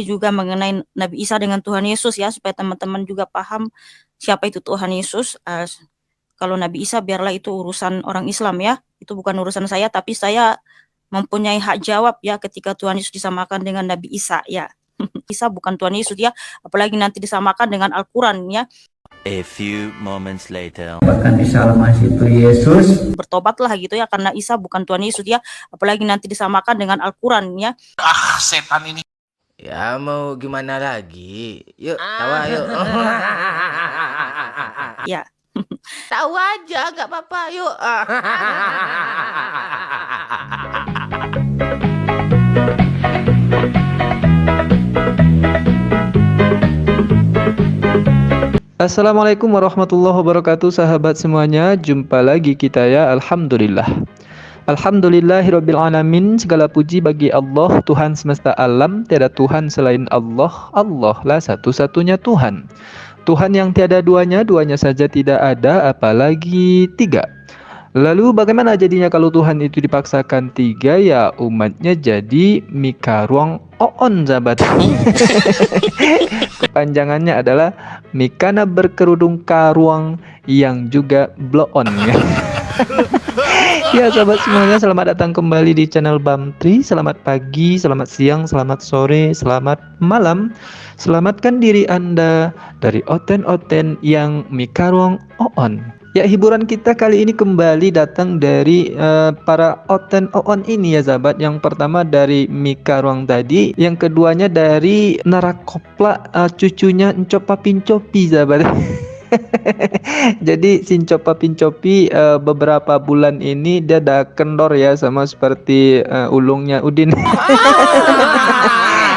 juga mengenai Nabi Isa dengan Tuhan Yesus ya, supaya teman-teman juga paham siapa itu Tuhan Yesus. Kalau Nabi Isa biarlah itu urusan orang Islam ya, itu bukan urusan saya, tapi saya mempunyai hak jawab ya ketika Tuhan Yesus disamakan dengan Nabi Isa ya. Isa bukan Tuhan Yesus ya, apalagi nanti disamakan dengan Al-Quran ya. A few moments later. Bahkan Isa Al-Masih itu Yesus. Bertobatlah gitu ya, karena Isa bukan Tuhan Yesus ya, apalagi nanti disamakan dengan Al-Quran ya. Setan ini. Ya mau gimana lagi? Yuk, tawa yuk. Ya. Tahu aja, nggak apa-apa. Yuk. Assalamualaikum warahmatullahi wabarakatuh, sahabat semuanya. Jumpa lagi kita ya. Alhamdulillah. Alhamdulillahirabbil alamin. Segala puji bagi Allah, Tuhan semesta alam. Tiada Tuhan selain Allah. Allah lah satu-satunya Tuhan. Tuhan yang tiada duanya, duanya saja tidak ada, apalagi tiga. Lalu bagaimana jadinya kalau Tuhan itu dipaksakan tiga? Ya umatnya jadi Mikaruang Oon, sahabat. Kepanjangannya adalah Mikana berkerudung karuang yang juga bloon ya. Ya sahabat semuanya, selamat datang kembali di channel Bamtri. Selamat pagi, selamat siang, selamat sore, selamat malam. Selamatkan diri Anda dari oten-oten yang Mikaruang Oon. Ya, hiburan kita kali ini kembali datang dari para oten-oon ini ya sahabat. Yang pertama dari Mikaruang tadi, yang keduanya dari Narakopla, cucunya Encopa Pincopi sahabat. Jadi Sincopa Pincopi beberapa bulan ini dia udah kendor ya, sama seperti ulungnya Udin.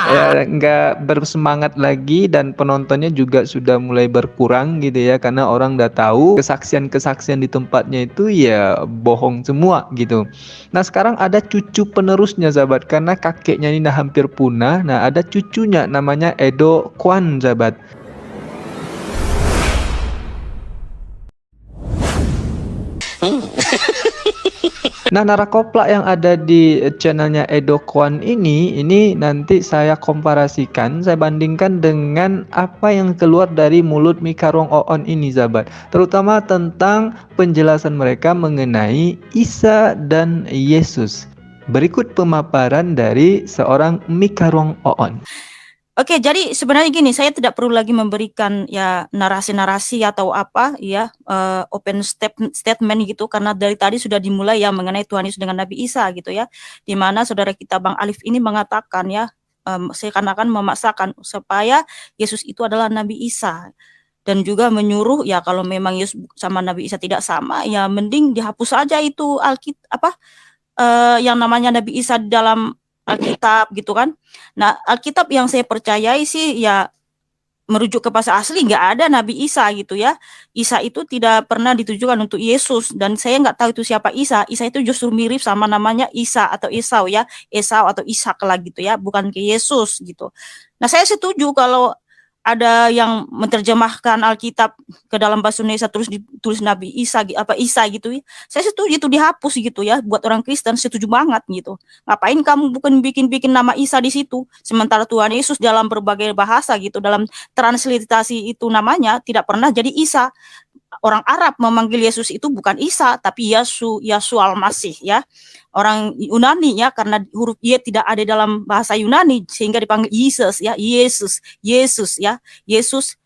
Ya, nggak bersemangat lagi dan penontonnya juga sudah mulai berkurang gitu ya, karena orang udah tahu kesaksian-kesaksian di tempatnya itu ya bohong semua gitu. Nah sekarang ada cucu penerusnya sahabat, karena kakeknya ini udah hampir punah. Nah ada cucunya namanya Edo Kwan sahabat. Nah, Narakopla yang ada di channelnya Edo Kwan ini nanti saya komparasikan, saya bandingkan dengan apa yang keluar dari mulut Mikaruang Oon ini sahabat, terutama tentang penjelasan mereka mengenai Isa dan Yesus. Berikut pemaparan dari seorang Mikaruang Oon. Oke, jadi sebenarnya gini, saya tidak perlu lagi memberikan ya narasi-narasi atau apa ya open statement gitu, karena dari tadi sudah dimulai ya mengenai Tuhan Yesus dengan Nabi Isa gitu ya, di mana saudara kita Bang Alif ini mengatakan ya seakan-akan memaksakan supaya Yesus itu adalah Nabi Isa, dan juga menyuruh ya kalau memang Yesus sama Nabi Isa tidak sama ya mending dihapus saja itu yang namanya Nabi Isa di dalam Alkitab gitu kan. Nah Alkitab yang saya percayai sih ya merujuk ke bahasa asli, nggak ada Nabi Isa gitu ya. Isa itu tidak pernah ditujukan untuk Yesus, dan saya nggak tahu itu siapa Isa. Isa itu justru mirip sama namanya Isa atau Esau ya, Esau atau Ishak lah gitu ya, bukan ke Yesus gitu. Nah saya setuju kalau ada yang menerjemahkan Alkitab ke dalam bahasa Indonesia terus ditulis Nabi Isa Isa gitu ya. Saya setuju itu dihapus gitu ya, buat orang Kristen setuju banget gitu. Ngapain kamu bukan bikin nama Isa di situ, sementara Tuhan Yesus dalam berbagai bahasa gitu, dalam transliterasi itu namanya tidak pernah jadi Isa. Orang Arab memanggil Yesus itu bukan Isa tapi Yesus Al-Masih ya. Orang Yunani ya, karena huruf Y tidak ada dalam bahasa Yunani sehingga dipanggil Yesus ya, Yesus ya, Yesus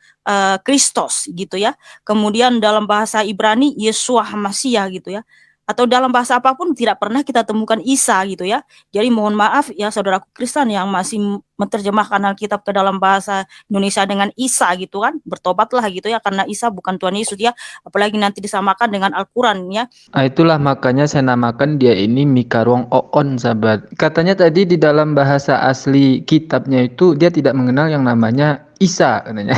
Kristus gitu ya. Kemudian dalam bahasa Ibrani Yeshua Hamasia gitu ya. Atau dalam bahasa apapun tidak pernah kita temukan Isa gitu ya. Jadi mohon maaf ya saudaraku Kristen yang masih menerjemahkan Alkitab ke dalam bahasa Indonesia dengan Isa gitu kan, bertobatlah gitu ya, karena Isa bukan Tuhan Yesus ya, apalagi nanti disamakan dengan Al-Quran ya. Itulah makanya saya namakan dia ini Mikaruang Oon sahabat. Katanya tadi di dalam bahasa asli kitabnya itu dia tidak mengenal yang namanya Isa katanya.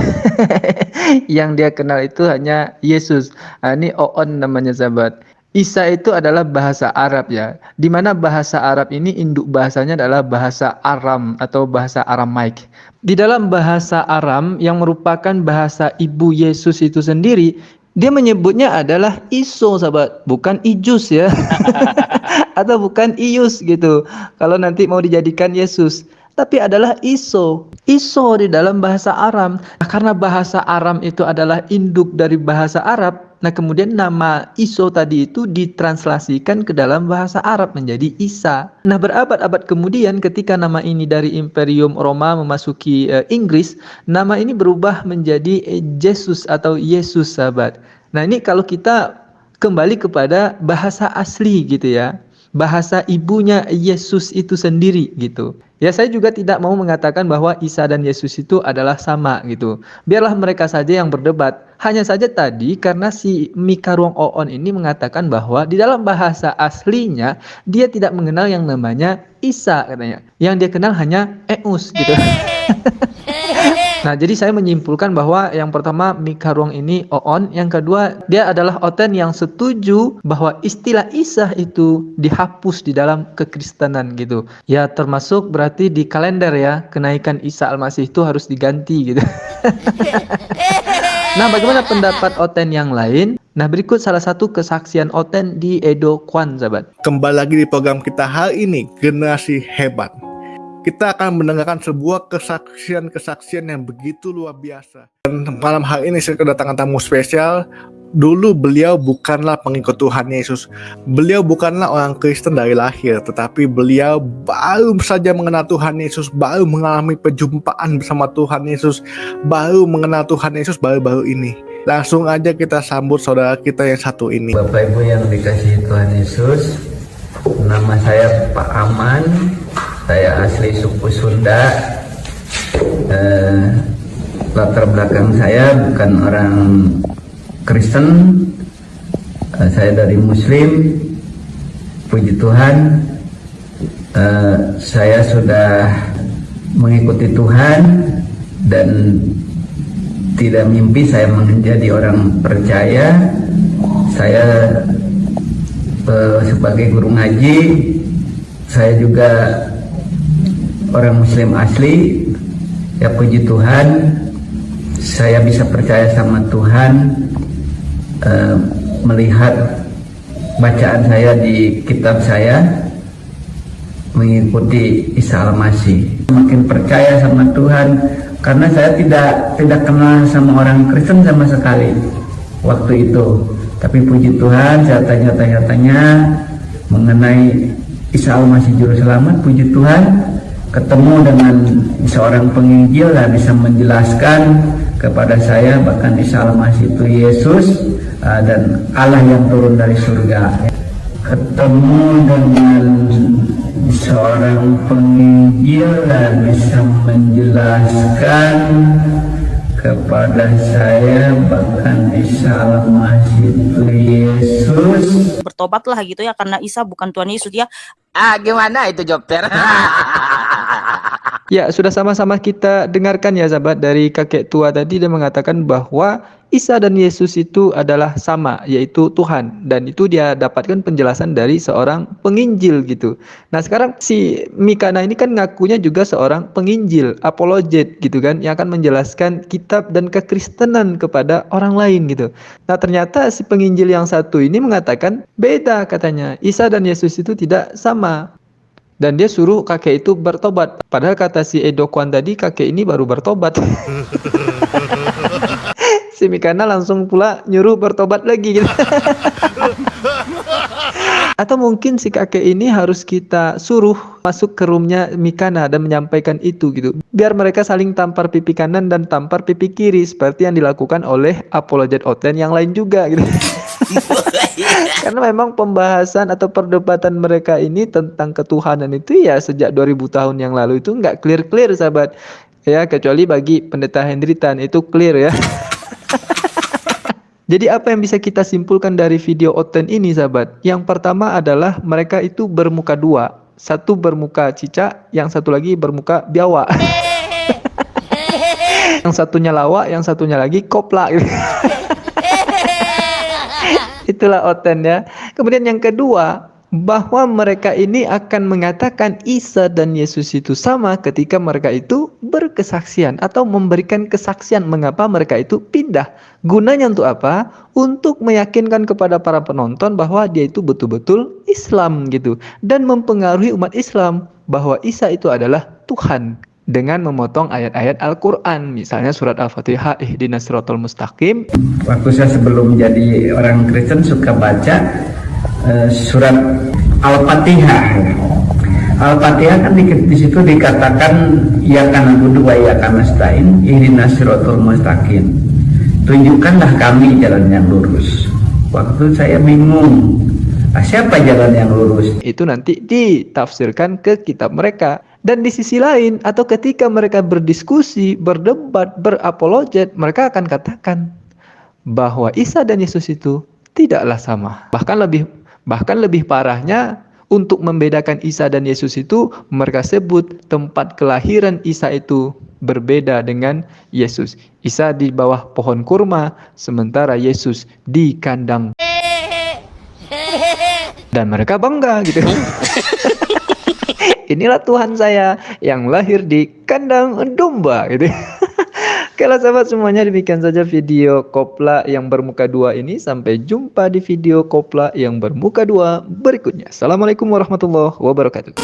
Yang dia kenal itu hanya Yesus. Ini Oon namanya sahabat. Isa itu adalah bahasa Arab ya, di mana bahasa Arab ini induk bahasanya adalah bahasa Aram atau bahasa Aramaik. Di dalam bahasa Aram yang merupakan bahasa ibu Yesus itu sendiri, dia menyebutnya adalah Iso sahabat, bukan Ijus ya. Atau bukan Ius gitu, kalau nanti mau dijadikan Yesus. tapi adalah iso. Iso di dalam bahasa Aram. Nah, karena bahasa Aram itu adalah induk dari bahasa Arab, nah kemudian nama iso tadi itu ditranslasikan ke dalam bahasa Arab menjadi Isa. Nah berabad-abad kemudian ketika nama ini dari Imperium Roma memasuki Inggris, nama ini berubah menjadi Jesus atau Yesus, sahabat. Nah ini kalau kita kembali kepada bahasa asli gitu ya, bahasa ibunya Yesus itu sendiri gitu. Ya saya juga tidak mau mengatakan bahwa Isa dan Yesus itu adalah sama gitu. Biarlah mereka saja yang berdebat. Hanya saja tadi karena si Mika Ruang Oon ini mengatakan bahwa di dalam bahasa aslinya dia tidak mengenal yang namanya Isa katanya. Yang dia kenal hanya Eus gitu. Nah, jadi saya menyimpulkan bahwa yang pertama Mika Ruang ini Oon, yang kedua dia adalah Oten yang setuju bahwa istilah Isa itu dihapus di dalam kekristenan gitu. Ya termasuk berarti di kalender ya, kenaikan Isa Al-Masih itu harus diganti gitu. Nah, bagaimana pendapat Oten yang lain? Nah, berikut salah satu kesaksian Oten di Edo Kwan, sahabat. Kembali lagi di program kita hari ini, Generasi Hebat. Kita akan mendengarkan sebuah kesaksian yang begitu luar biasa. Dan malam hari ini saya kedatangan tamu spesial. Dulu beliau bukanlah pengikut Tuhan Yesus. Beliau bukanlah orang Kristen dari lahir, tetapi beliau baru saja mengenal Tuhan Yesus, baru mengalami perjumpaan bersama Tuhan Yesus, baru mengenal Tuhan Yesus baru-baru ini. Langsung aja kita sambut saudara kita yang satu ini. Bapak Ibu yang dikasihi Tuhan Yesus, nama saya Pak Aman. Saya asli suku Sunda. Latar belakang saya bukan orang Kristen. Saya dari Muslim. Puji Tuhan, saya sudah mengikuti Tuhan dan tidak mimpi saya menjadi orang percaya. Saya sebagai guru ngaji, saya juga orang Muslim asli. Ya puji Tuhan, saya bisa percaya sama Tuhan melihat bacaan saya di kitab saya mengikuti Isa Al-Masih. Makin percaya sama Tuhan karena saya tidak kenal sama orang Kristen sama sekali waktu itu. Tapi puji Tuhan, saya tanya mengenai Isa Al-Masih Juru Selamat. Puji Tuhan, ketemu dengan seorang penginjil dan bisa menjelaskan kepada saya bahkan Isa Al-Masih itu Yesus dan Allah yang turun dari surga. Ketemu dengan seorang penginjil dan bisa menjelaskan kepada saya bahkan Isa Al-Masih itu Yesus. Bertobatlah gitu ya, karena Isa bukan Tuhan Yesus ya. Gimana itu Jokter? Ya, sudah sama-sama kita dengarkan ya sahabat, dari kakek tua tadi dia mengatakan bahwa Isa dan Yesus itu adalah sama, yaitu Tuhan, dan itu dia dapatkan penjelasan dari seorang penginjil gitu. Nah sekarang si Mikana ini kan ngakunya juga seorang penginjil, apologet gitu kan, yang akan menjelaskan kitab dan kekristenan kepada orang lain gitu. Nah ternyata si penginjil yang satu ini mengatakan beda, katanya Isa dan Yesus itu tidak sama. Dan dia suruh kakek itu bertobat. Padahal kata si Edo Kwan tadi, kakek ini baru bertobat. Si Mikana langsung pula nyuruh bertobat lagi gitu. Atau mungkin si kakek ini harus kita suruh masuk ke roomnya Mikana dan menyampaikan itu gitu. Biar mereka saling tampar pipi kanan dan tampar pipi kiri, seperti yang dilakukan oleh apologet Oten yang lain juga gitu. Karena memang pembahasan atau perdebatan mereka ini tentang ketuhanan itu ya sejak 2000 tahun yang lalu itu nggak clear-clear sahabat. Ya kecuali bagi pendeta Henry Tan itu clear ya. Jadi apa yang bisa kita simpulkan dari video Oten ini sahabat? Yang pertama adalah mereka itu bermuka dua. Satu bermuka cicak, yang satu lagi bermuka biawak. Yang satunya lawak, yang satunya lagi koplak. Itulah Oten ya. Kemudian yang kedua, bahwa mereka ini akan mengatakan Isa dan Yesus itu sama ketika mereka itu berkesaksian atau memberikan kesaksian mengapa mereka itu pindah. Gunanya untuk apa? Untuk meyakinkan kepada para penonton bahwa dia itu betul-betul Islam gitu dan mempengaruhi umat Islam. bahwa Isa itu adalah Tuhan dengan memotong ayat-ayat Al-Quran, misalnya surat Al-Fatihah, ihdinas siratal mustaqim. Waktu saya sebelum jadi orang Kristen suka baca surat Al-Fatihah. Al-Fatihah kan di situ dikatakan ya kana budu wa ya kana stain ihdinas siratal mustaqim. Tunjukkanlah kami jalan yang lurus. Waktu saya bingung, siapa jalan yang lurus? Itu nanti ditafsirkan ke kitab mereka. Dan di sisi lain, atau ketika mereka berdiskusi, berdebat, berapologet, mereka akan katakan bahwa Isa dan Yesus itu tidaklah sama. Bahkan lebih parahnya, untuk membedakan Isa dan Yesus itu, mereka sebut tempat kelahiran Isa itu berbeda dengan Yesus. Isa di bawah pohon kurma, sementara Yesus di kandang. Dan mereka bangga gitu. Inilah Tuhan saya yang lahir di kandang domba gitu. Oke lah sahabat semuanya, demikian saja video kopla yang bermuka dua ini. Sampai jumpa di video kopla yang bermuka dua berikutnya. Assalamualaikum warahmatullahi wabarakatuh.